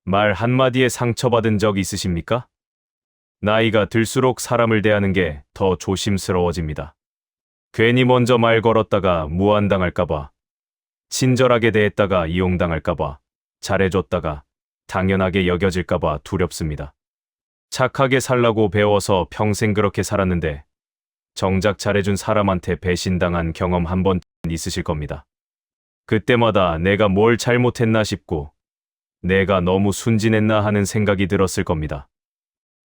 말 한마디에 상처받은 적 있으십니까? 나이가 들수록 사람을 대하는 게 더 조심스러워집니다. 괜히 먼저 말 걸었다가 무안당할까봐, 친절하게 대했다가 이용당할까봐, 잘해줬다가 당연하게 여겨질까봐 두렵습니다. 착하게 살라고 배워서 평생 그렇게 살았는데 정작 잘해준 사람한테 배신당한 경험 한 번 있으실 겁니다. 그때마다 내가 뭘 잘못했나 싶고 내가 너무 순진했나 하는 생각이 들었을 겁니다.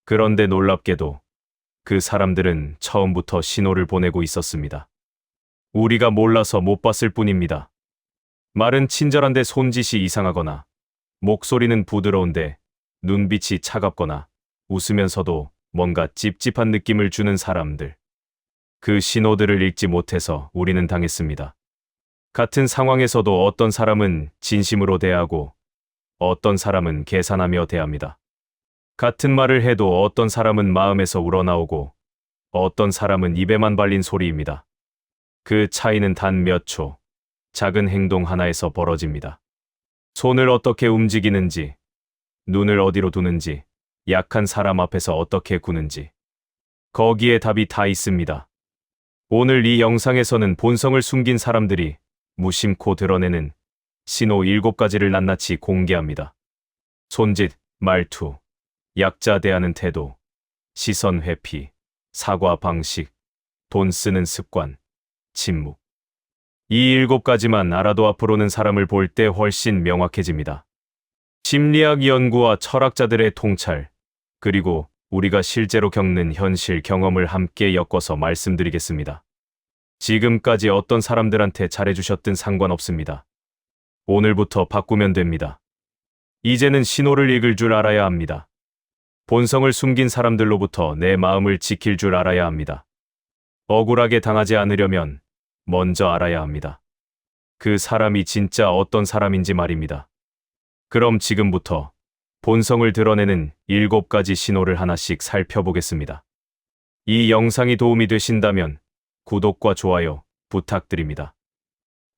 그런데 놀랍게도 그 사람들은 처음부터 신호를 보내고 있었습니다. 우리가 몰라서 못 봤을 뿐입니다. 말은 친절한데 손짓이 이상하거나, 목소리는 부드러운데 눈빛이 차갑거나, 웃으면서도 뭔가 찝찝한 느낌을 주는 사람들. 그 신호들을 읽지 못해서 우리는 당했습니다. 같은 상황에서도 어떤 사람은 진심으로 대하고 어떤 사람은 계산하며 대합니다. 같은 말을 해도 어떤 사람은 마음에서 우러나오고 어떤 사람은 입에만 발린 소리입니다. 그 차이는 단 몇 초, 작은 행동 하나에서 벌어집니다. 손을 어떻게 움직이는지, 눈을 어디로 두는지, 약한 사람 앞에서 어떻게 구는지. 거기에 답이 다 있습니다. 오늘 이 영상에서는 본성을 숨긴 사람들이 무심코 드러내는 신호 7가지를 낱낱이 공개합니다. 손짓, 말투, 약자 대하는 태도, 시선 회피, 사과 방식, 돈 쓰는 습관, 침묵. 이 7가지만 알아도 앞으로는 사람을 볼 때 훨씬 명확해집니다. 심리학 연구와 철학자들의 통찰, 그리고 우리가 실제로 겪는 현실 경험을 함께 엮어서 말씀드리겠습니다. 지금까지 어떤 사람들한테 잘해주셨든 상관없습니다. 오늘부터 바꾸면 됩니다. 이제는 신호를 읽을 줄 알아야 합니다. 본성을 숨긴 사람들로부터 내 마음을 지킬 줄 알아야 합니다. 억울하게 당하지 않으려면 먼저 알아야 합니다. 그 사람이 진짜 어떤 사람인지 말입니다. 그럼 지금부터 본성을 드러내는 7가지 신호를 하나씩 살펴보겠습니다. 이 영상이 도움이 되신다면 구독과 좋아요 부탁드립니다.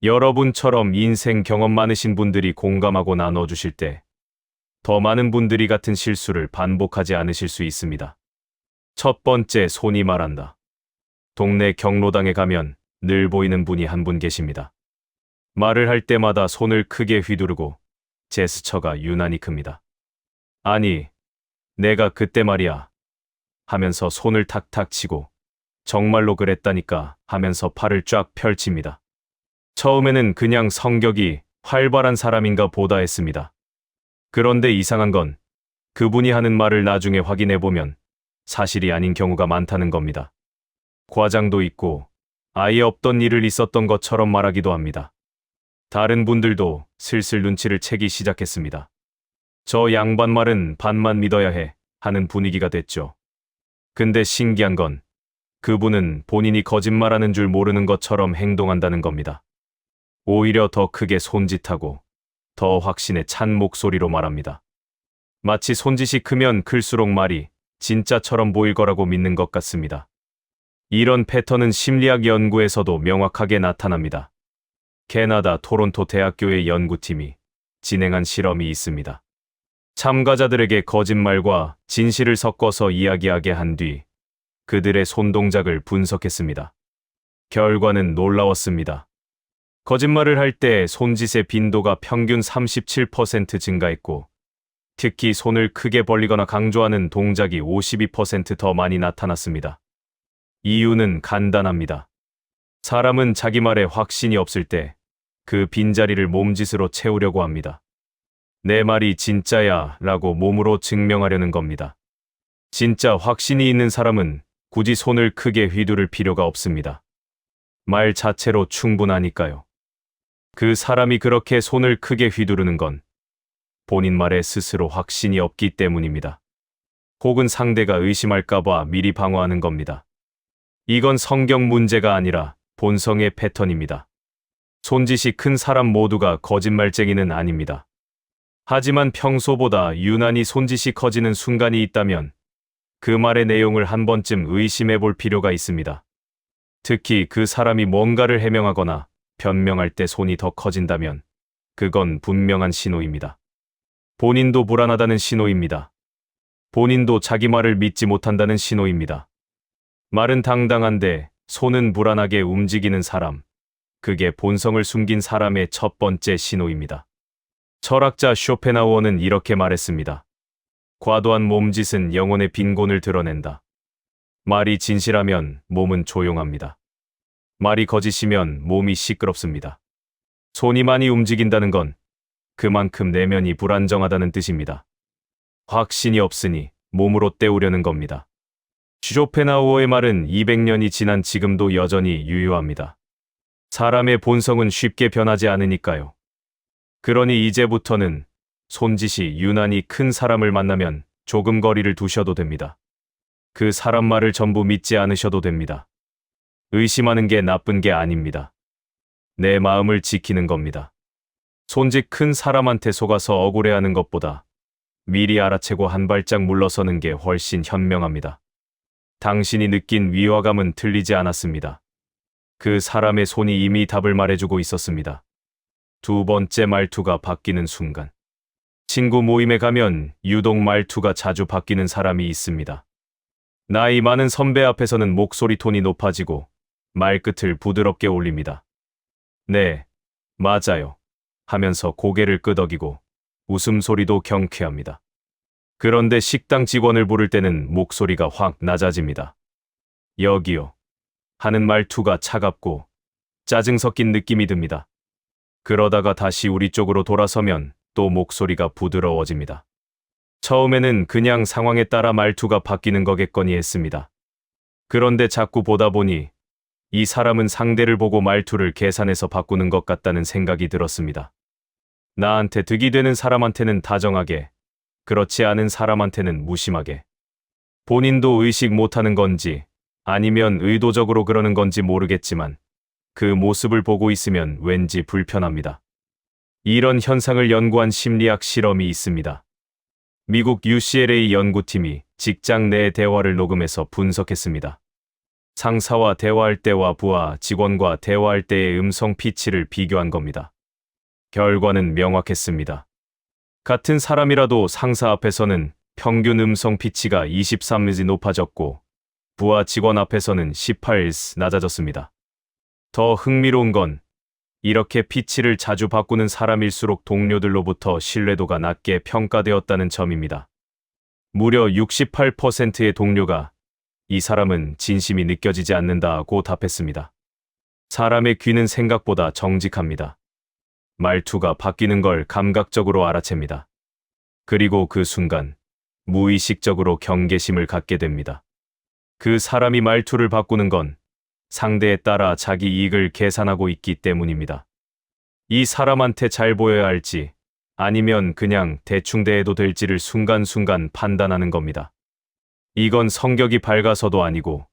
여러분처럼 인생 경험 많으신 분들이 공감하고 나눠주실 때 더 많은 분들이 같은 실수를 반복하지 않으실 수 있습니다. 첫 번째, 손이 말한다. 동네 경로당에 가면 늘 보이는 분이 한 분 계십니다. 말을 할 때마다 손을 크게 휘두르고 제스처가 유난히 큽니다. 아니, 내가 그때 말이야 하면서 손을 탁탁 치고 정말로 그랬다니까 하면서 팔을 쫙 펼칩니다. 처음에는 그냥 성격이 활발한 사람인가 보다 했습니다. 그런데 이상한 건 그분이 하는 말을 나중에 확인해보면 사실이 아닌 경우가 많다는 겁니다. 과장도 있고 아예 없던 일을 있었던 것처럼 말하기도 합니다. 다른 분들도 슬슬 눈치를 채기 시작했습니다. 저 양반 말은 반만 믿어야 해 하는 분위기가 됐죠. 근데 신기한 건 그분은 본인이 거짓말하는 줄 모르는 것처럼 행동한다는 겁니다. 오히려 더 크게 손짓하고 더 확신에 찬 목소리로 말합니다. 마치 손짓이 크면 클수록 말이 진짜처럼 보일 거라고 믿는 것 같습니다. 이런 패턴은 심리학 연구에서도 명확하게 나타납니다. 캐나다 토론토 대학교의 연구팀이 진행한 실험이 있습니다. 참가자들에게 거짓말과 진실을 섞어서 이야기하게 한 뒤 그들의 손동작을 분석했습니다. 결과는 놀라웠습니다. 거짓말을 할 때 손짓의 빈도가 평균 37% 증가했고, 특히 손을 크게 벌리거나 강조하는 동작이 52% 더 많이 나타났습니다. 이유는 간단합니다. 사람은 자기 말에 확신이 없을 때 그 빈자리를 몸짓으로 채우려고 합니다. 내 말이 진짜야 라고 몸으로 증명하려는 겁니다. 진짜 확신이 있는 사람은 굳이 손을 크게 휘두를 필요가 없습니다. 말 자체로 충분하니까요. 그 사람이 그렇게 손을 크게 휘두르는 건 본인 말에 스스로 확신이 없기 때문입니다. 혹은 상대가 의심할까봐 미리 방어하는 겁니다. 이건 성경 문제가 아니라 본성의 패턴입니다. 손짓이 큰 사람 모두가 거짓말쟁이는 아닙니다. 하지만 평소보다 유난히 손짓이 커지는 순간이 있다면 그 말의 내용을 한 번쯤 의심해 볼 필요가 있습니다. 특히 그 사람이 뭔가를 해명하거나 변명할 때 손이 더 커진다면 그건 분명한 신호입니다. 본인도 불안하다는 신호입니다. 본인도 자기 말을 믿지 못한다는 신호입니다. 말은 당당한데 손은 불안하게 움직이는 사람. 그게 본성을 숨긴 사람의 첫 번째 신호입니다. 철학자 쇼펜하우어는 이렇게 말했습니다. 과도한 몸짓은 영혼의 빈곤을 드러낸다. 말이 진실하면 몸은 조용합니다. 말이 거짓이면 몸이 시끄럽습니다. 손이 많이 움직인다는 건 그만큼 내면이 불안정하다는 뜻입니다. 확신이 없으니 몸으로 때우려는 겁니다. 쇼펜하우어의 말은 200년이 지난 지금도 여전히 유효합니다. 사람의 본성은 쉽게 변하지 않으니까요. 그러니 이제부터는 손짓이 유난히 큰 사람을 만나면 조금 거리를 두셔도 됩니다. 그 사람 말을 전부 믿지 않으셔도 됩니다. 의심하는 게 나쁜 게 아닙니다. 내 마음을 지키는 겁니다. 손짓 큰 사람한테 속아서 억울해하는 것보다 미리 알아채고 한 발짝 물러서는 게 훨씬 현명합니다. 당신이 느낀 위화감은 틀리지 않았습니다. 그 사람의 손이 이미 답을 말해주고 있었습니다. 두 번째 말투가 바뀌는 순간. 친구 모임에 가면 유독 말투가 자주 바뀌는 사람이 있습니다. 나이 많은 선배 앞에서는 목소리 톤이 높아지고 말끝을 부드럽게 올립니다. 네, 맞아요. 하면서 고개를 끄덕이고 웃음소리도 경쾌합니다. 그런데 식당 직원을 부를 때는 목소리가 확 낮아집니다. 여기요. 하는 말투가 차갑고 짜증 섞인 느낌이 듭니다. 그러다가 다시 우리 쪽으로 돌아서면 또 목소리가 부드러워집니다. 처음에는 그냥 상황에 따라 말투가 바뀌는 거겠거니 했습니다. 그런데 자꾸 보다 보니 이 사람은 상대를 보고 말투를 계산해서 바꾸는 것 같다는 생각이 들었습니다. 나한테 득이 되는 사람한테는 다정하게, 그렇지 않은 사람한테는 무심하게. 본인도 의식 못하는 건지 아니면 의도적으로 그러는 건지 모르겠지만 그 모습을 보고 있으면 왠지 불편합니다. 이런 현상을 연구한 심리학 실험이 있습니다. 미국 UCLA 연구팀이 직장 내 대화를 녹음해서 분석했습니다. 상사와 대화할 때와 부하 직원과 대화할 때의 음성 피치를 비교한 겁니다. 결과는 명확했습니다. 같은 사람이라도 상사 앞에서는 평균 음성 피치가 23Hz 높아졌고 부하 직원 앞에서는 18Hz 낮아졌습니다. 더 흥미로운 건 이렇게 피치를 자주 바꾸는 사람일수록 동료들로부터 신뢰도가 낮게 평가되었다는 점입니다. 무려 68%의 동료가 이 사람은 진심이 느껴지지 않는다고 답했습니다. 사람의 귀는 생각보다 정직합니다. 말투가 바뀌는 걸 감각적으로 알아챕니다. 그리고 그 순간 무의식적으로 경계심을 갖게 됩니다. 그 사람이 말투를 바꾸는 건 상대에 따라 자기 이익을 계산하고 있기 때문입니다. 이 사람한테 잘 보여야 할지 아니면 그냥 대충 대해도 될지를 순간순간 판단하는 겁니다. 이건 성격이 밝아서도 아니고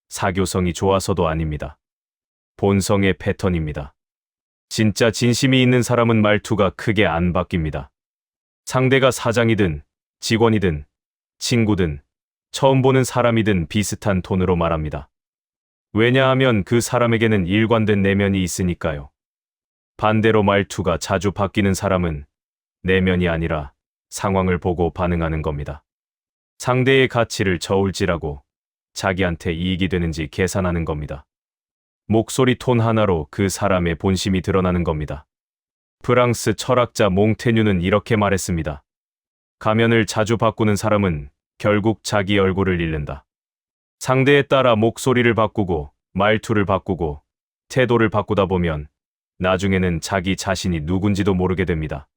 사교성이 좋아서도 아닙니다. 본성의 패턴입니다. 진짜 진심이 있는 사람은 말투가 크게 안 바뀝니다. 상대가 사장이든 직원이든 친구든 처음 보는 사람이든 비슷한 톤으로 말합니다. 왜냐하면 그 사람에게는 일관된 내면이 있으니까요. 반대로 말투가 자주 바뀌는 사람은 내면이 아니라 상황을 보고 반응하는 겁니다. 상대의 가치를 저울질하고 자기한테 이익이 되는지 계산하는 겁니다. 목소리 톤 하나로 그 사람의 본심이 드러나는 겁니다. 프랑스 철학자 몽테뉴는 이렇게 말했습니다. 가면을 자주 바꾸는 사람은 결국 자기 얼굴을 잃는다. 상대에 따라 목소리를 바꾸고 말투를 바꾸고 태도를 바꾸다 보면 나중에는 자기 자신이 누군지도 모르게 됩니다.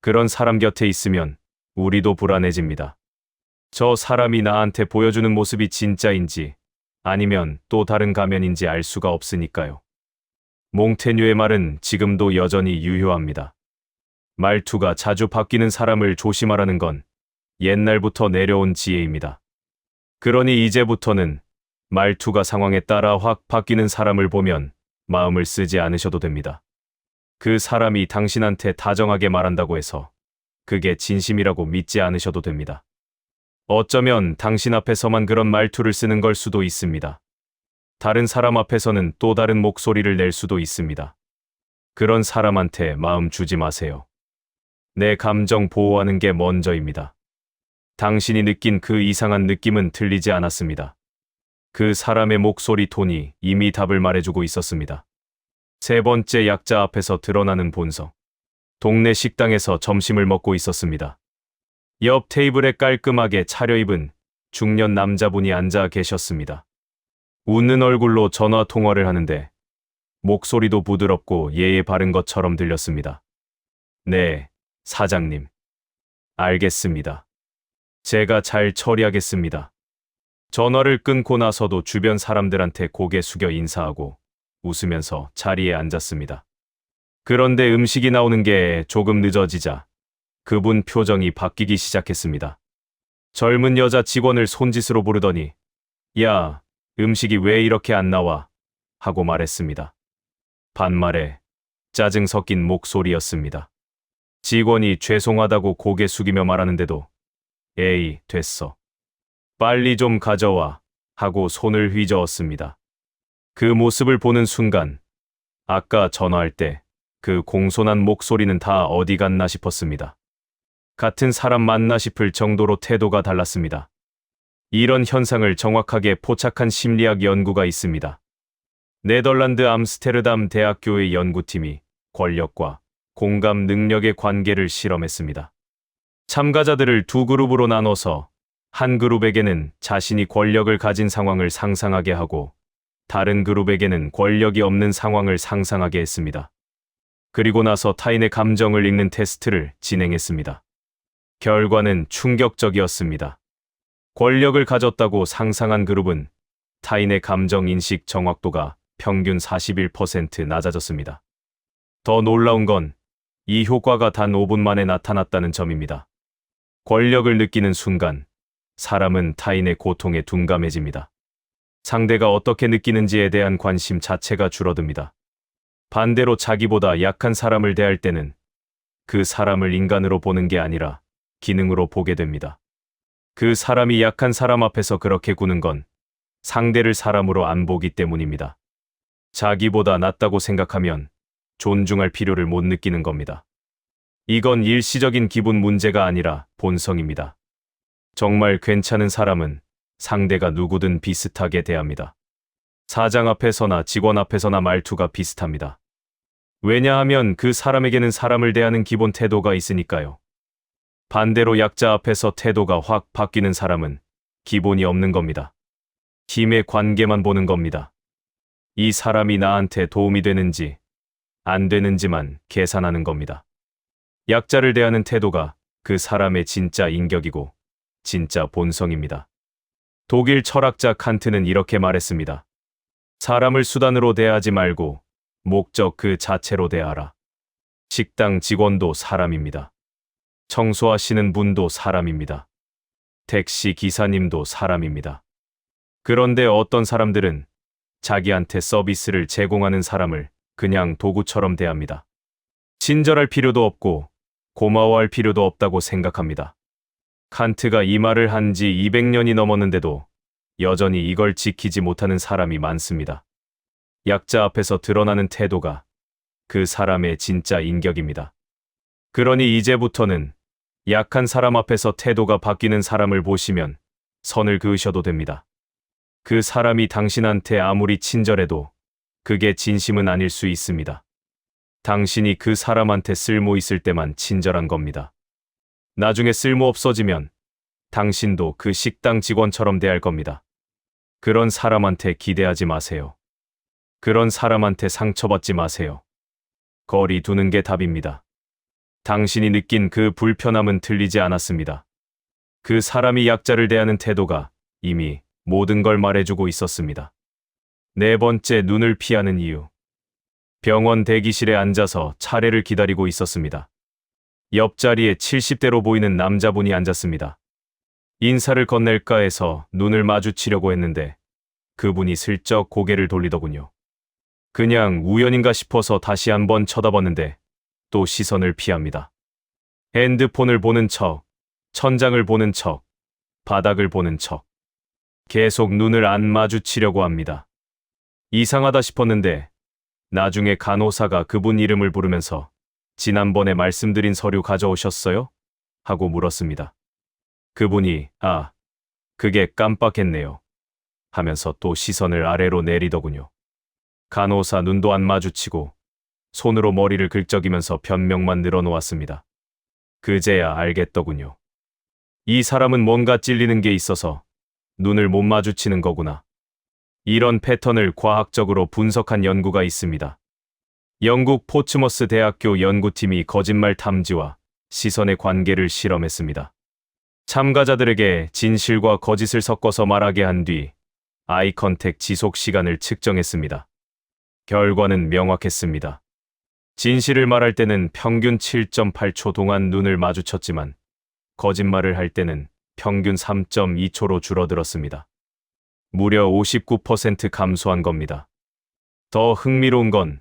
그런 사람 곁에 있으면 우리도 불안해집니다. 저 사람이 나한테 보여주는 모습이 진짜인지 아니면 또 다른 가면인지 알 수가 없으니까요. 몽테뉴의 말은 지금도 여전히 유효합니다. 말투가 자주 바뀌는 사람을 조심하라는 건 옛날부터 내려온 지혜입니다. 그러니 이제부터는 말투가 상황에 따라 확 바뀌는 사람을 보면 마음을 쓰지 않으셔도 됩니다. 그 사람이 당신한테 다정하게 말한다고 해서 그게 진심이라고 믿지 않으셔도 됩니다. 어쩌면 당신 앞에서만 그런 말투를 쓰는 걸 수도 있습니다. 다른 사람 앞에서는 또 다른 목소리를 낼 수도 있습니다. 그런 사람한테 마음 주지 마세요. 내 감정 보호하는 게 먼저입니다. 당신이 느낀 그 이상한 느낌은 틀리지 않았습니다. 그 사람의 목소리 톤이 이미 답을 말해주고 있었습니다. 세 번째 약자 앞에서 드러나는 본성. 동네 식당에서 점심을 먹고 있었습니다. 옆 테이블에 깔끔하게 차려입은 중년 남자분이 앉아 계셨습니다. 웃는 얼굴로 전화 통화를 하는데 목소리도 부드럽고 예의 바른 것처럼 들렸습니다. 네, 사장님. 알겠습니다. 제가 잘 처리하겠습니다. 전화를 끊고 나서도 주변 사람들한테 고개 숙여 인사하고 웃으면서 자리에 앉았습니다. 그런데 음식이 나오는 게 조금 늦어지자 그분 표정이 바뀌기 시작했습니다. 젊은 여자 직원을 손짓으로 부르더니 야, 음식이 왜 이렇게 안 나와? 하고 말했습니다. 반말에 짜증 섞인 목소리였습니다. 직원이 죄송하다고 고개 숙이며 말하는데도 에이, 됐어. 빨리 좀 가져와 하고 손을 휘저었습니다. 그 모습을 보는 순간 아까 전화할 때 그 공손한 목소리는 다 어디 갔나 싶었습니다. 같은 사람 맞나 싶을 정도로 태도가 달랐습니다. 이런 현상을 정확하게 포착한 심리학 연구가 있습니다. 네덜란드 암스테르담 대학교의 연구팀이 권력과 공감 능력의 관계를 실험했습니다. 참가자들을 두 그룹으로 나눠서 한 그룹에게는 자신이 권력을 가진 상황을 상상하게 하고 다른 그룹에게는 권력이 없는 상황을 상상하게 했습니다. 그리고 나서 타인의 감정을 읽는 테스트를 진행했습니다. 결과는 충격적이었습니다. 권력을 가졌다고 상상한 그룹은 타인의 감정 인식 정확도가 평균 41% 낮아졌습니다. 더 놀라운 건 이 효과가 단 5분 만에 나타났다는 점입니다. 권력을 느끼는 순간 사람은 타인의 고통에 둔감해집니다. 상대가 어떻게 느끼는지에 대한 관심 자체가 줄어듭니다. 반대로 자기보다 약한 사람을 대할 때는 그 사람을 인간으로 보는 게 아니라 기능으로 보게 됩니다. 그 사람이 약한 사람 앞에서 그렇게 구는 건 상대를 사람으로 안 보기 때문입니다. 자기보다 낫다고 생각하면 존중할 필요를 못 느끼는 겁니다. 이건 일시적인 기분 문제가 아니라 본성입니다. 정말 괜찮은 사람은 상대가 누구든 비슷하게 대합니다. 사장 앞에서나 직원 앞에서나 말투가 비슷합니다. 왜냐하면 그 사람에게는 사람을 대하는 기본 태도가 있으니까요. 반대로 약자 앞에서 태도가 확 바뀌는 사람은 기본이 없는 겁니다. 힘의 관계만 보는 겁니다. 이 사람이 나한테 도움이 되는지 안 되는지만 계산하는 겁니다. 약자를 대하는 태도가 그 사람의 진짜 인격이고 진짜 본성입니다. 독일 철학자 칸트는 이렇게 말했습니다. 사람을 수단으로 대하지 말고 목적 그 자체로 대하라. 식당 직원도 사람입니다. 청소하시는 분도 사람입니다. 택시 기사님도 사람입니다. 그런데 어떤 사람들은 자기한테 서비스를 제공하는 사람을 그냥 도구처럼 대합니다. 친절할 필요도 없고 고마워할 필요도 없다고 생각합니다. 칸트가 이 말을 한 지 200년이 넘었는데도 여전히 이걸 지키지 못하는 사람이 많습니다. 약자 앞에서 드러나는 태도가 그 사람의 진짜 인격입니다. 그러니 이제부터는 약한 사람 앞에서 태도가 바뀌는 사람을 보시면 선을 그으셔도 됩니다. 그 사람이 당신한테 아무리 친절해도 그게 진심은 아닐 수 있습니다. 당신이 그 사람한테 쓸모 있을 때만 친절한 겁니다. 나중에 쓸모 없어지면 당신도 그 식당 직원처럼 대할 겁니다. 그런 사람한테 기대하지 마세요. 그런 사람한테 상처받지 마세요. 거리 두는 게 답입니다. 당신이 느낀 그 불편함은 틀리지 않았습니다. 그 사람이 약자를 대하는 태도가 이미 모든 걸 말해주고 있었습니다. 네 번째, 눈을 피하는 이유. 병원 대기실에 앉아서 차례를 기다리고 있었습니다. 옆자리에 70대로 보이는 남자분이 앉았습니다. 인사를 건넬까 해서 눈을 마주치려고 했는데 그분이 슬쩍 고개를 돌리더군요. 그냥 우연인가 싶어서 다시 한번 쳐다봤는데 또 시선을 피합니다. 핸드폰을 보는 척, 천장을 보는 척, 바닥을 보는 척. 계속 눈을 안 마주치려고 합니다. 이상하다 싶었는데 나중에 간호사가 그분 이름을 부르면서 지난번에 말씀드린 서류 가져오셨어요? 하고 물었습니다. 그분이 그게 깜빡했네요. 하면서 또 시선을 아래로 내리더군요. 간호사 눈도 안 마주치고 손으로 머리를 긁적이면서 변명만 늘어놓았습니다. 그제야 알겠더군요. 이 사람은 뭔가 찔리는 게 있어서 눈을 못 마주치는 거구나. 이런 패턴을 과학적으로 분석한 연구가 있습니다. 영국 포츠머스 대학교 연구팀이 거짓말 탐지와 시선의 관계를 실험했습니다. 참가자들에게 진실과 거짓을 섞어서 말하게 한 뒤 아이 컨택 지속 시간을 측정했습니다. 결과는 명확했습니다. 진실을 말할 때는 평균 7.8초 동안 눈을 마주쳤지만 거짓말을 할 때는 평균 3.2초로 줄어들었습니다. 무려 59% 감소한 겁니다. 더 흥미로운 건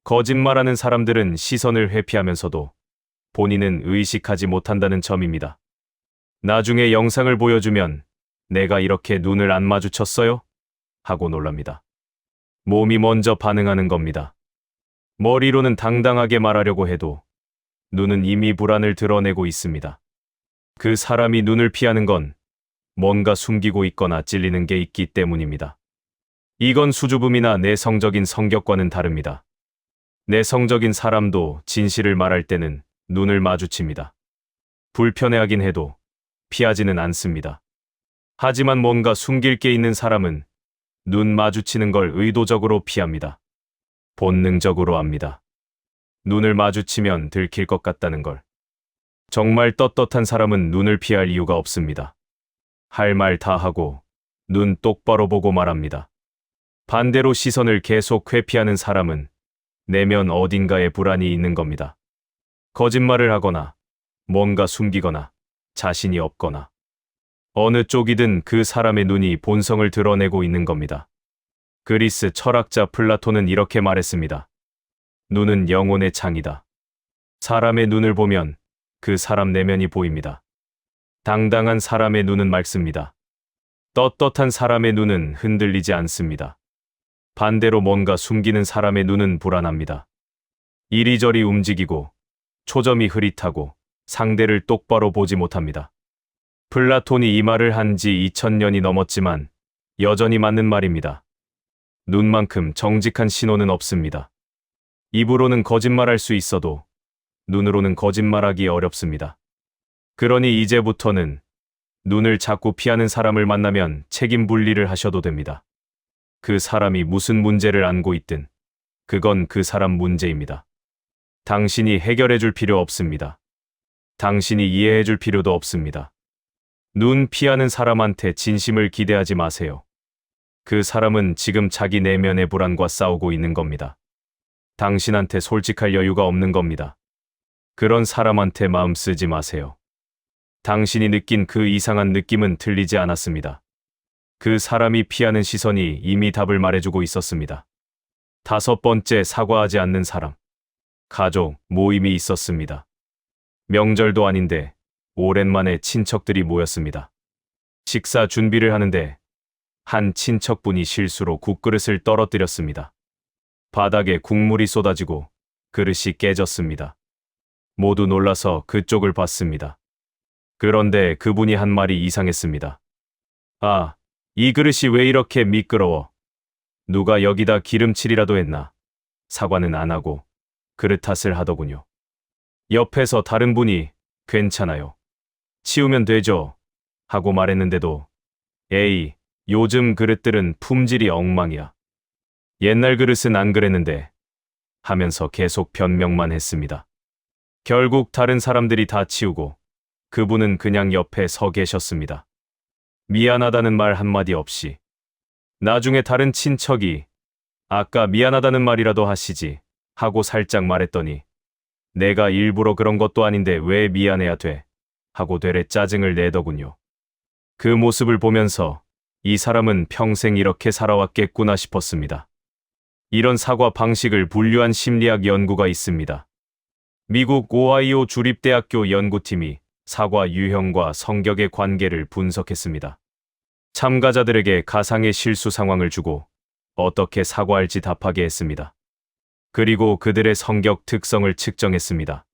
거짓말하는 사람들은 시선을 회피하면서도 본인은 의식하지 못한다는 점입니다. 나중에 영상을 보여주면 내가 이렇게 눈을 안 마주쳤어요? 하고 놀랍니다. 몸이 먼저 반응하는 겁니다. 머리로는 당당하게 말하려고 해도 눈은 이미 불안을 드러내고 있습니다. 그 사람이 눈을 피하는 건 뭔가 숨기고 있거나 찔리는 게 있기 때문입니다. 이건 수줍음이나 내성적인 성격과는 다릅니다. 내성적인 사람도 진실을 말할 때는 눈을 마주칩니다. 불편해하긴 해도 피하지는 않습니다. 하지만 뭔가 숨길 게 있는 사람은 눈 마주치는 걸 의도적으로 피합니다. 본능적으로 압니다. 눈을 마주치면 들킬 것 같다는 걸. 정말 떳떳한 사람은 눈을 피할 이유가 없습니다. 할 말 다 하고 눈 똑바로 보고 말합니다. 반대로 시선을 계속 회피하는 사람은 내면 어딘가에 불안이 있는 겁니다. 거짓말을 하거나 뭔가 숨기거나 자신이 없거나 어느 쪽이든 그 사람의 눈이 본성을 드러내고 있는 겁니다. 그리스 철학자 플라톤은 이렇게 말했습니다. 눈은 영혼의 창이다. 사람의 눈을 보면 그 사람 내면이 보입니다. 당당한 사람의 눈은 맑습니다. 떳떳한 사람의 눈은 흔들리지 않습니다. 반대로 뭔가 숨기는 사람의 눈은 불안합니다. 이리저리 움직이고 초점이 흐릿하고 상대를 똑바로 보지 못합니다. 플라톤이 이 말을 한 지 2000년이 넘었지만 여전히 맞는 말입니다. 눈만큼 정직한 신호는 없습니다. 입으로는 거짓말할 수 있어도 눈으로는 거짓말하기 어렵습니다. 그러니 이제부터는 눈을 자꾸 피하는 사람을 만나면 책임 분리를 하셔도 됩니다. 그 사람이 무슨 문제를 안고 있든 그건 그 사람 문제입니다. 당신이 해결해 줄 필요 없습니다. 당신이 이해해 줄 필요도 없습니다. 눈 피하는 사람한테 진심을 기대하지 마세요. 그 사람은 지금 자기 내면의 불안과 싸우고 있는 겁니다. 당신한테 솔직할 여유가 없는 겁니다. 그런 사람한테 마음 쓰지 마세요. 당신이 느낀 그 이상한 느낌은 틀리지 않았습니다. 그 사람이 피하는 시선이 이미 답을 말해주고 있었습니다. 5번째, 사과하지 않는 사람. 가족 모임이 있었습니다. 명절도 아닌데 오랜만에 친척들이 모였습니다. 식사 준비를 하는데 한 친척분이 실수로 국그릇을 떨어뜨렸습니다. 바닥에 국물이 쏟아지고 그릇이 깨졌습니다. 모두 놀라서 그쪽을 봤습니다. 그런데 그분이 한 말이 이상했습니다. 이 그릇이 왜 이렇게 미끄러워? 누가 여기다 기름칠이라도 했나? 사과는 안 하고 그릇 탓을 하더군요. 옆에서 다른 분이 괜찮아요. 치우면 되죠. 하고 말했는데도 에이, 요즘 그릇들은 품질이 엉망이야. 옛날 그릇은 안 그랬는데 하면서 계속 변명만 했습니다. 결국 다른 사람들이 다 치우고 그분은 그냥 옆에 서 계셨습니다. 미안하다는 말 한마디 없이. 나중에 다른 친척이 아까 미안하다는 말이라도 하시지 하고 살짝 말했더니 내가 일부러 그런 것도 아닌데 왜 미안해야 돼? 하고 되레 짜증을 내더군요. 그 모습을 보면서 이 사람은 평생 이렇게 살아왔겠구나 싶었습니다. 이런 사과 방식을 분류한 심리학 연구가 있습니다. 미국 오하이오 주립대학교 연구팀이 사과 유형과 성격의 관계를 분석했습니다. 참가자들에게 가상의 실수 상황을 주고 어떻게 사과할지 답하게 했습니다. 그리고 그들의 성격 특성을 측정했습니다.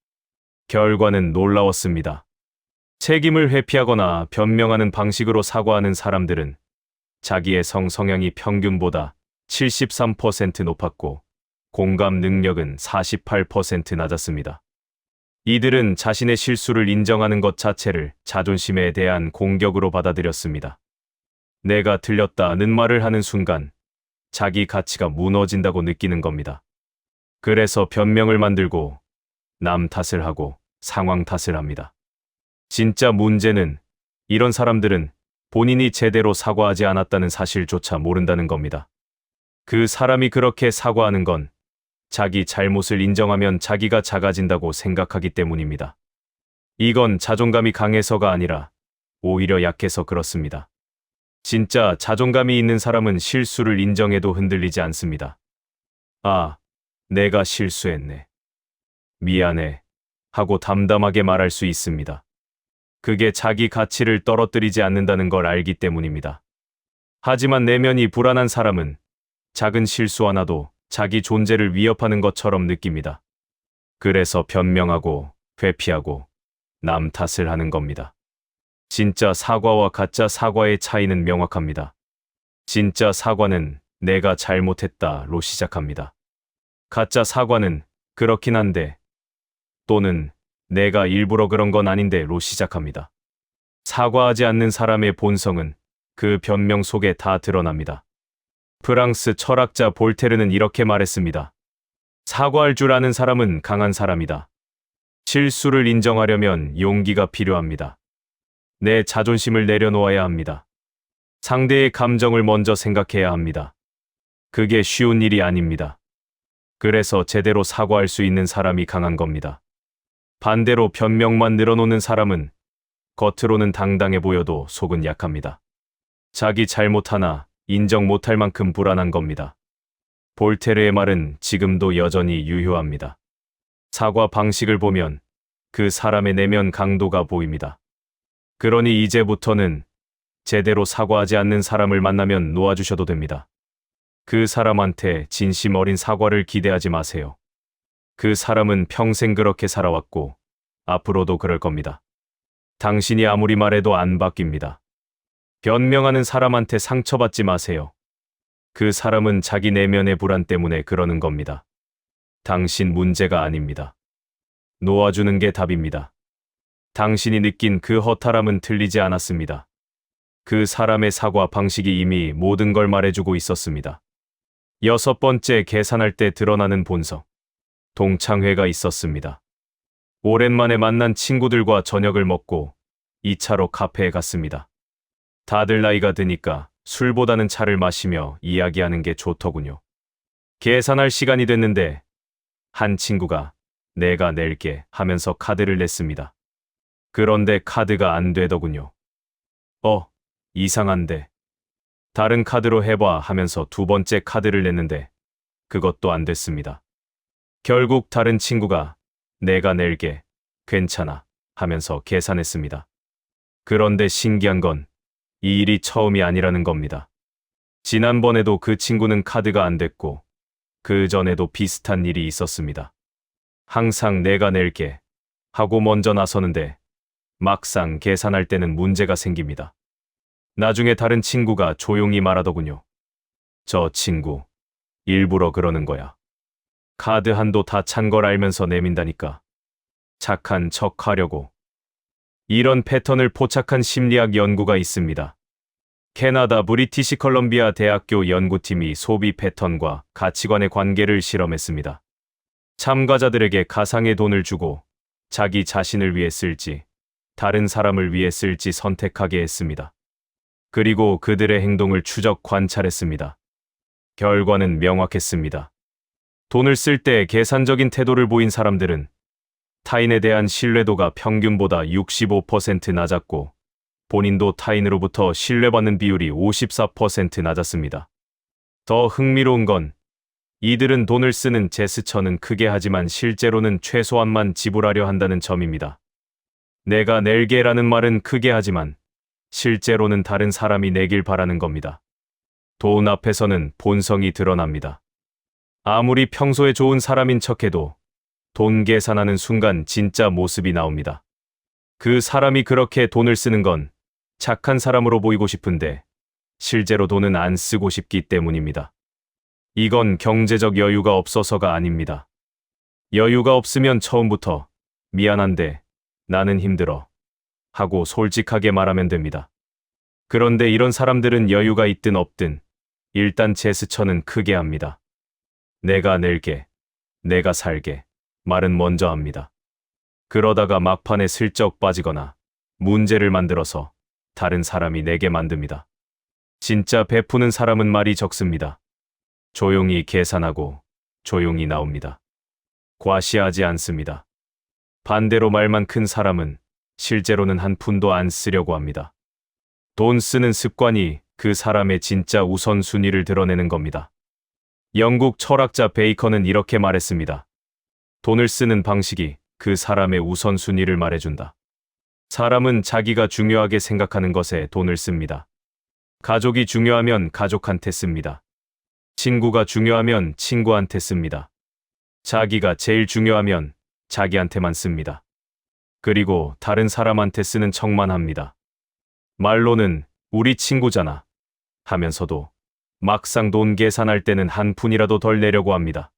결과는 놀라웠습니다. 책임을 회피하거나 변명하는 방식으로 사과하는 사람들은 자기의 성향이 평균보다 73% 높았고 공감 능력은 48% 낮았습니다. 이들은 자신의 실수를 인정하는 것 자체를 자존심에 대한 공격으로 받아들였습니다. 내가 틀렸다는 말을 하는 순간 자기 가치가 무너진다고 느끼는 겁니다. 그래서 변명을 만들고 남 탓을 하고 상황 탓을 합니다. 진짜 문제는 이런 사람들은 본인이 제대로 사과하지 않았다는 사실조차 모른다는 겁니다. 그 사람이 그렇게 사과하는 건 자기 잘못을 인정하면 자기가 작아진다고 생각하기 때문입니다. 이건 자존감이 강해서가 아니라 오히려 약해서 그렇습니다. 진짜 자존감이 있는 사람은 실수를 인정해도 흔들리지 않습니다. 아, 내가 실수했네. 미안해. 하고 담담하게 말할 수 있습니다. 그게 자기 가치를 떨어뜨리지 않는다는 걸 알기 때문입니다. 하지만 내면이 불안한 사람은 작은 실수 하나도 자기 존재를 위협하는 것처럼 느낍니다. 그래서 변명하고 회피하고 남 탓을 하는 겁니다. 진짜 사과와 가짜 사과의 차이는 명확합니다. 진짜 사과는 내가 잘못했다로 시작합니다. 가짜 사과는 그렇긴 한데 또는 내가 일부러 그런 건 아닌데로 시작합니다. 사과하지 않는 사람의 본성은 그 변명 속에 다 드러납니다. 프랑스 철학자 볼테르는 이렇게 말했습니다. 사과할 줄 아는 사람은 강한 사람이다. 실수를 인정하려면 용기가 필요합니다. 내 자존심을 내려놓아야 합니다. 상대의 감정을 먼저 생각해야 합니다. 그게 쉬운 일이 아닙니다. 그래서 제대로 사과할 수 있는 사람이 강한 겁니다. 반대로 변명만 늘어놓는 사람은 겉으로는 당당해 보여도 속은 약합니다. 자기 잘못 하나 인정 못할 만큼 불안한 겁니다. 볼테르의 말은 지금도 여전히 유효합니다. 사과 방식을 보면 그 사람의 내면 강도가 보입니다. 그러니 이제부터는 제대로 사과하지 않는 사람을 만나면 놓아주셔도 됩니다. 그 사람한테 진심 어린 사과를 기대하지 마세요. 그 사람은 평생 그렇게 살아왔고 앞으로도 그럴 겁니다. 당신이 아무리 말해도 안 바뀝니다. 변명하는 사람한테 상처받지 마세요. 그 사람은 자기 내면의 불안 때문에 그러는 겁니다. 당신 문제가 아닙니다. 놓아주는 게 답입니다. 당신이 느낀 그 허탈함은 틀리지 않았습니다. 그 사람의 사과 방식이 이미 모든 걸 말해주고 있었습니다. 6번째, 계산할 때 드러나는 본성. 동창회가 있었습니다. 오랜만에 만난 친구들과 저녁을 먹고 2차로 카페에 갔습니다. 다들 나이가 드니까 술보다는 차를 마시며 이야기하는 게 좋더군요. 계산할 시간이 됐는데 한 친구가 내가 낼게 하면서 카드를 냈습니다. 그런데 카드가 안 되더군요. 이상한데. 다른 카드로 해봐 하면서 2번째 카드를 냈는데 그것도 안 됐습니다. 결국 다른 친구가 내가 낼게, 괜찮아 하면서 계산했습니다. 그런데 신기한 건 이 일이 처음이 아니라는 겁니다. 지난번에도 그 친구는 카드가 안 됐고 그 전에도 비슷한 일이 있었습니다. 항상 내가 낼게 하고 먼저 나서는데 막상 계산할 때는 문제가 생깁니다. 나중에 다른 친구가 조용히 말하더군요. 저 친구 일부러 그러는 거야. 카드 한도 다 찬 걸 알면서 내민다니까. 착한 척 하려고. 이런 패턴을 포착한 심리학 연구가 있습니다. 캐나다 브리티시 컬럼비아 대학교 연구팀이 소비 패턴과 가치관의 관계를 실험했습니다. 참가자들에게 가상의 돈을 주고 자기 자신을 위해 쓸지, 다른 사람을 위해 쓸지 선택하게 했습니다. 그리고 그들의 행동을 추적 관찰했습니다. 결과는 명확했습니다. 돈을 쓸 때 계산적인 태도를 보인 사람들은 타인에 대한 신뢰도가 평균보다 65% 낮았고 본인도 타인으로부터 신뢰받는 비율이 54% 낮았습니다. 더 흥미로운 건 이들은 돈을 쓰는 제스처는 크게 하지만 실제로는 최소한만 지불하려 한다는 점입니다. 내가 낼게라는 말은 크게 하지만 실제로는 다른 사람이 내길 바라는 겁니다. 돈 앞에서는 본성이 드러납니다. 아무리 평소에 좋은 사람인 척해도 돈 계산하는 순간 진짜 모습이 나옵니다. 그 사람이 그렇게 돈을 쓰는 건 착한 사람으로 보이고 싶은데 실제로 돈은 안 쓰고 싶기 때문입니다. 이건 경제적 여유가 없어서가 아닙니다. 여유가 없으면 처음부터 미안한데 나는 힘들어 하고 솔직하게 말하면 됩니다. 그런데 이런 사람들은 여유가 있든 없든 일단 제스처는 크게 합니다. 내가 낼게, 내가 살게 말은 먼저 합니다. 그러다가 막판에 슬쩍 빠지거나 문제를 만들어서 다른 사람이 내게 만듭니다. 진짜 베푸는 사람은 말이 적습니다. 조용히 계산하고 조용히 나옵니다. 과시하지 않습니다. 반대로 말만 큰 사람은 실제로는 한 푼도 안 쓰려고 합니다. 돈 쓰는 습관이 그 사람의 진짜 우선순위를 드러내는 겁니다. 영국 철학자 베이컨은 이렇게 말했습니다. 돈을 쓰는 방식이 그 사람의 우선순위를 말해준다. 사람은 자기가 중요하게 생각하는 것에 돈을 씁니다. 가족이 중요하면 가족한테 씁니다. 친구가 중요하면 친구한테 씁니다. 자기가 제일 중요하면 자기한테만 씁니다. 그리고 다른 사람한테 쓰는 척만 합니다. 말로는 우리 친구잖아 하면서도 막상 돈 계산할 때는 한 푼이라도 덜 내려고 합니다.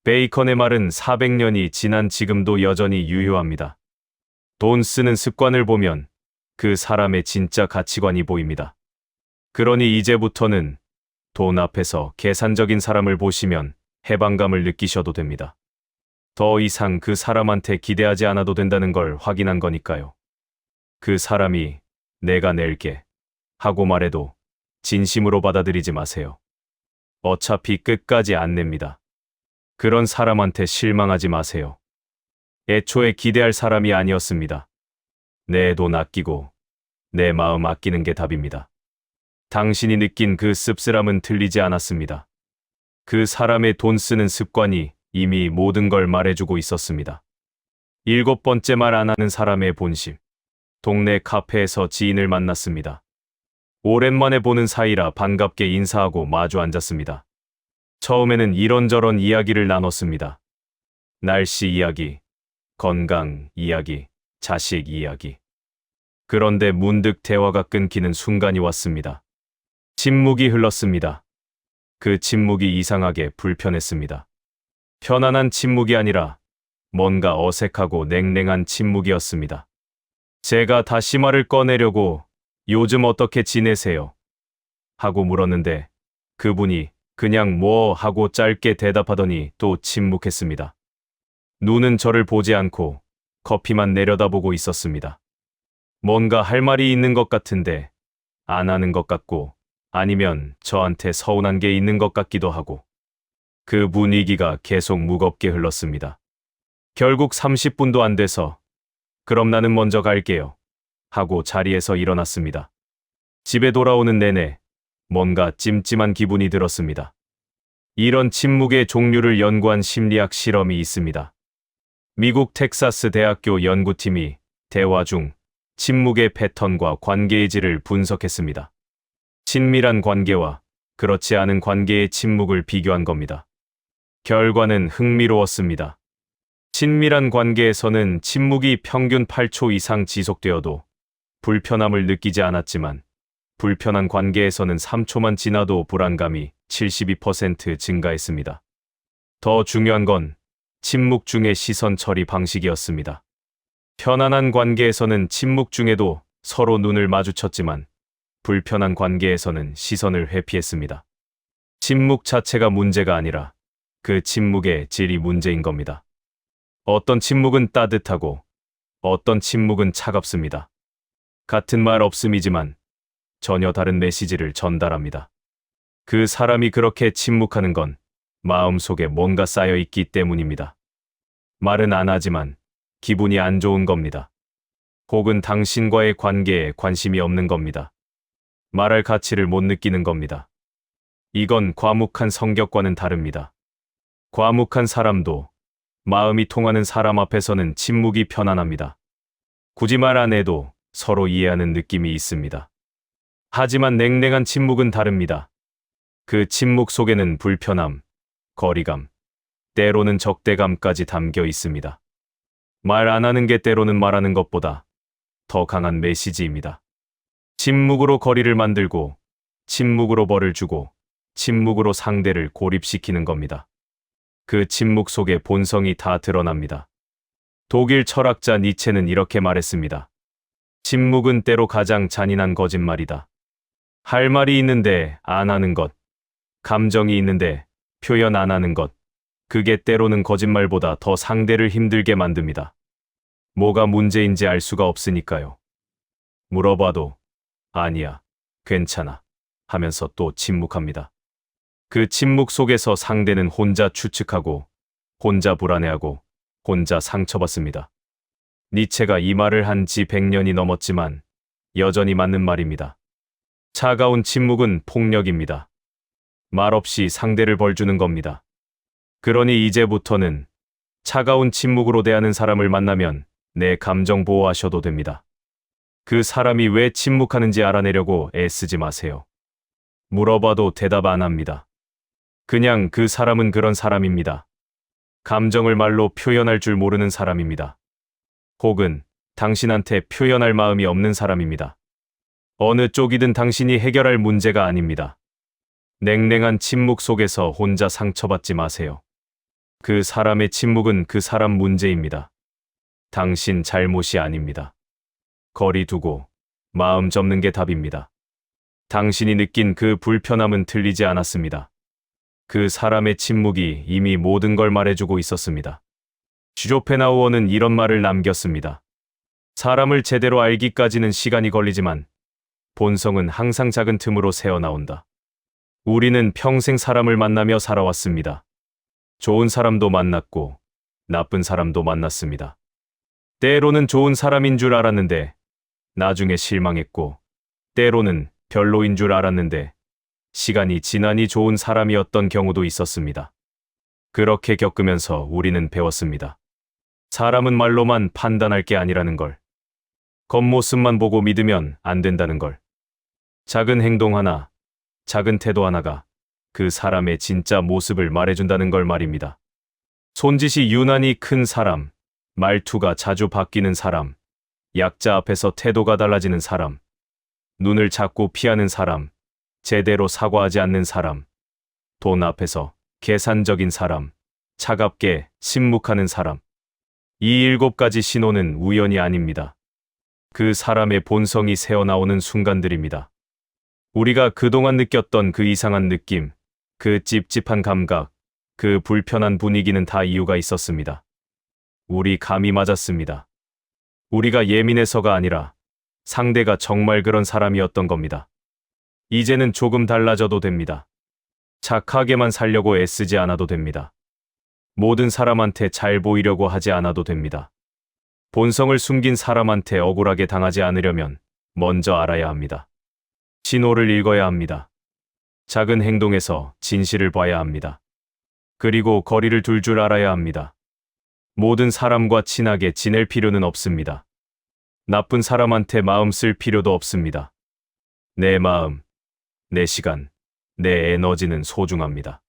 베이컨의 말은 400년이 지난 지금도 여전히 유효합니다. 돈 쓰는 습관을 보면 그 사람의 진짜 가치관이 보입니다. 그러니 이제부터는 돈 앞에서 계산적인 사람을 보시면 해방감을 느끼셔도 됩니다. 더 이상 그 사람한테 기대하지 않아도 된다는 걸 확인한 거니까요. 그 사람이 내가 낼게 하고 말해도 진심으로 받아들이지 마세요. 어차피 끝까지 안 냅니다. 그런 사람한테 실망하지 마세요. 애초에 기대할 사람이 아니었습니다. 내 돈 아끼고 내 마음 아끼는 게 답입니다. 당신이 느낀 그 씁쓸함은 틀리지 않았습니다. 그 사람의 돈 쓰는 습관이 이미 모든 걸 말해주고 있었습니다. 7번째 말 안 하는 사람의 본심. 동네 카페에서 지인을 만났습니다. 오랜만에 보는 사이라 반갑게 인사하고 마주 앉았습니다. 처음에는 이런저런 이야기를 나눴습니다. 날씨 이야기, 건강 이야기, 자식 이야기. 그런데 문득 대화가 끊기는 순간이 왔습니다. 침묵이 흘렀습니다. 그 침묵이 이상하게 불편했습니다. 편안한 침묵이 아니라 뭔가 어색하고 냉랭한 침묵이었습니다. 제가 다시 말을 꺼내려고 요즘 어떻게 지내세요? 하고 물었는데 그분이 그냥 뭐 하고 짧게 대답하더니 또 침묵했습니다. 눈은 저를 보지 않고 커피만 내려다보고 있었습니다. 뭔가 할 말이 있는 것 같은데 안 하는 것 같고 아니면 저한테 서운한 게 있는 것 같기도 하고 그 분위기가 계속 무겁게 흘렀습니다. 결국 30분도 안 돼서 그럼 나는 먼저 갈게요 하고 자리에서 일어났습니다. 집에 돌아오는 내내 뭔가 찜찜한 기분이 들었습니다. 이런 침묵의 종류를 연구한 심리학 실험이 있습니다. 미국 텍사스 대학교 연구팀이 대화 중 침묵의 패턴과 관계의 질을 분석했습니다. 친밀한 관계와 그렇지 않은 관계의 침묵을 비교한 겁니다. 결과는 흥미로웠습니다. 친밀한 관계에서는 침묵이 평균 8초 이상 지속되어도 불편함을 느끼지 않았지만 불편한 관계에서는 3초만 지나도 불안감이 72% 증가했습니다. 더 중요한 건 침묵 중의 시선 처리 방식이었습니다. 편안한 관계에서는 침묵 중에도 서로 눈을 마주쳤지만 불편한 관계에서는 시선을 회피했습니다. 침묵 자체가 문제가 아니라 그 침묵의 질이 문제인 겁니다. 어떤 침묵은 따뜻하고 어떤 침묵은 차갑습니다. 같은 말 없음이지만 전혀 다른 메시지를 전달합니다. 그 사람이 그렇게 침묵하는 건 마음속에 뭔가 쌓여 있기 때문입니다. 말은 안 하지만 기분이 안 좋은 겁니다. 혹은 당신과의 관계에 관심이 없는 겁니다. 말할 가치를 못 느끼는 겁니다. 이건 과묵한 성격과는 다릅니다. 과묵한 사람도 마음이 통하는 사람 앞에서는 침묵이 편안합니다. 굳이 말 안 해도 서로 이해하는 느낌이 있습니다. 하지만 냉랭한 침묵은 다릅니다. 그 침묵 속에는 불편함, 거리감, 때로는 적대감까지 담겨 있습니다. 말 안 하는 게 때로는 말하는 것보다 더 강한 메시지입니다. 침묵으로 거리를 만들고, 침묵으로 벌을 주고, 침묵으로 상대를 고립시키는 겁니다. 그 침묵 속에 본성이 다 드러납니다. 독일 철학자 니체는 이렇게 말했습니다. 침묵은 때로 가장 잔인한 거짓말이다. 할 말이 있는데 안 하는 것, 감정이 있는데 표현 안 하는 것, 그게 때로는 거짓말보다 더 상대를 힘들게 만듭니다. 뭐가 문제인지 알 수가 없으니까요. 물어봐도 아니야, 괜찮아 하면서 또 침묵합니다. 그 침묵 속에서 상대는 혼자 추측하고, 혼자 불안해하고, 혼자 상처받습니다. 니체가 이 말을 한 지 100년이 넘었지만 여전히 맞는 말입니다. 차가운 침묵은 폭력입니다. 말없이 상대를 벌주는 겁니다. 그러니 이제부터는 차가운 침묵으로 대하는 사람을 만나면 내 감정 보호하셔도 됩니다. 그 사람이 왜 침묵하는지 알아내려고 애쓰지 마세요. 물어봐도 대답 안 합니다. 그냥 그 사람은 그런 사람입니다. 감정을 말로 표현할 줄 모르는 사람입니다. 혹은 당신한테 표현할 마음이 없는 사람입니다. 어느 쪽이든 당신이 해결할 문제가 아닙니다. 냉랭한 침묵 속에서 혼자 상처받지 마세요. 그 사람의 침묵은 그 사람 문제입니다. 당신 잘못이 아닙니다. 거리 두고 마음 접는 게 답입니다. 당신이 느낀 그 불편함은 틀리지 않았습니다. 그 사람의 침묵이 이미 모든 걸 말해주고 있었습니다. 쇼펜하우어는 이런 말을 남겼습니다. 사람을 제대로 알기까지는 시간이 걸리지만 본성은 항상 작은 틈으로 새어나온다. 우리는 평생 사람을 만나며 살아왔습니다. 좋은 사람도 만났고 나쁜 사람도 만났습니다. 때로는 좋은 사람인 줄 알았는데 나중에 실망했고, 때로는 별로인 줄 알았는데 시간이 지나니 좋은 사람이었던 경우도 있었습니다. 그렇게 겪으면서 우리는 배웠습니다. 사람은 말로만 판단할 게 아니라는 걸. 겉모습만 보고 믿으면 안 된다는 걸. 작은 행동 하나, 작은 태도 하나가 그 사람의 진짜 모습을 말해준다는 걸 말입니다. 손짓이 유난히 큰 사람, 말투가 자주 바뀌는 사람, 약자 앞에서 태도가 달라지는 사람, 눈을 자꾸 피하는 사람, 제대로 사과하지 않는 사람, 돈 앞에서 계산적인 사람, 차갑게 침묵하는 사람. 이 7가지 신호는 우연이 아닙니다. 그 사람의 본성이 새어나오는 순간들입니다. 우리가 그동안 느꼈던 그 이상한 느낌, 그 찝찝한 감각, 그 불편한 분위기는 다 이유가 있었습니다. 우리 감이 맞았습니다. 우리가 예민해서가 아니라 상대가 정말 그런 사람이었던 겁니다. 이제는 조금 달라져도 됩니다. 착하게만 살려고 애쓰지 않아도 됩니다. 모든 사람한테 잘 보이려고 하지 않아도 됩니다. 본성을 숨긴 사람한테 억울하게 당하지 않으려면 먼저 알아야 합니다. 신호를 읽어야 합니다. 작은 행동에서 진실을 봐야 합니다. 그리고 거리를 둘 줄 알아야 합니다. 모든 사람과 친하게 지낼 필요는 없습니다. 나쁜 사람한테 마음 쓸 필요도 없습니다. 내 마음, 내 시간, 내 에너지는 소중합니다.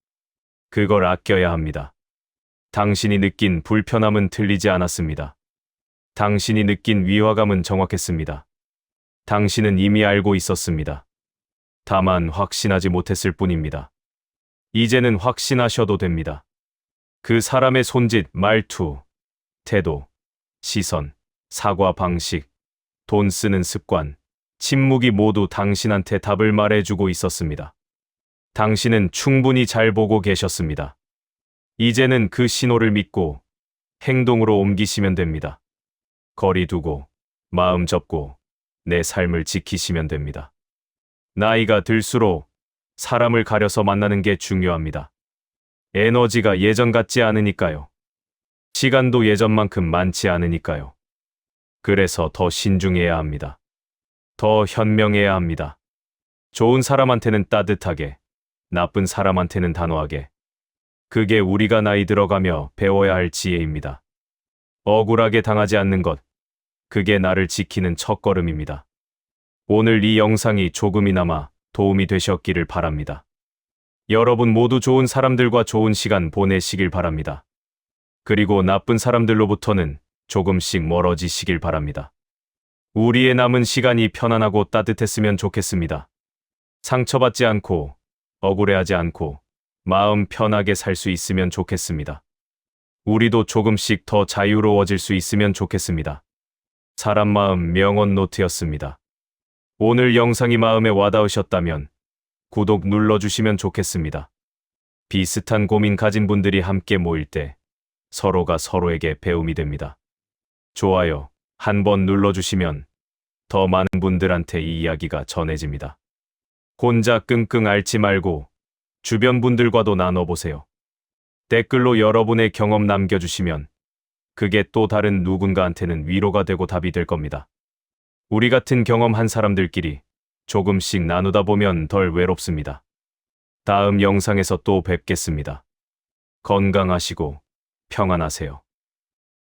그걸 아껴야 합니다. 당신이 느낀 불편함은 틀리지 않았습니다. 당신이 느낀 위화감은 정확했습니다. 당신은 이미 알고 있었습니다. 다만 확신하지 못했을 뿐입니다. 이제는 확신하셔도 됩니다. 그 사람의 손짓, 말투, 태도, 시선, 사과 방식, 돈 쓰는 습관, 침묵이 모두 당신한테 답을 말해주고 있었습니다. 당신은 충분히 잘 보고 계셨습니다. 이제는 그 신호를 믿고 행동으로 옮기시면 됩니다. 거리 두고, 마음 접고, 내 삶을 지키시면 됩니다. 나이가 들수록 사람을 가려서 만나는 게 중요합니다. 에너지가 예전 같지 않으니까요. 시간도 예전만큼 많지 않으니까요. 그래서 더 신중해야 합니다. 더 현명해야 합니다. 좋은 사람한테는 따뜻하게, 나쁜 사람한테는 단호하게. 그게 우리가 나이 들어가며 배워야 할 지혜입니다. 억울하게 당하지 않는 것, 그게 나를 지키는 첫걸음입니다. 오늘 이 영상이 조금이나마 도움이 되셨기를 바랍니다. 여러분 모두 좋은 사람들과 좋은 시간 보내시길 바랍니다. 그리고 나쁜 사람들로부터는 조금씩 멀어지시길 바랍니다. 우리의 남은 시간이 편안하고 따뜻했으면 좋겠습니다. 상처받지 않고, 억울해하지 않고, 마음 편하게 살 수 있으면 좋겠습니다. 우리도 조금씩 더 자유로워질 수 있으면 좋겠습니다. 사람 마음 명언 노트였습니다. 오늘 영상이 마음에 와닿으셨다면 구독 눌러주시면 좋겠습니다. 비슷한 고민 가진 분들이 함께 모일 때 서로가 서로에게 배움이 됩니다. 좋아요 한번 눌러주시면 더 많은 분들한테 이 이야기가 전해집니다. 혼자 끙끙 앓지 말고 주변 분들과도 나눠보세요. 댓글로 여러분의 경험 남겨주시면 그게 또 다른 누군가한테는 위로가 되고 답이 될 겁니다. 우리 같은 경험한 사람들끼리 조금씩 나누다 보면 덜 외롭습니다. 다음 영상에서 또 뵙겠습니다. 건강하시고 평안하세요.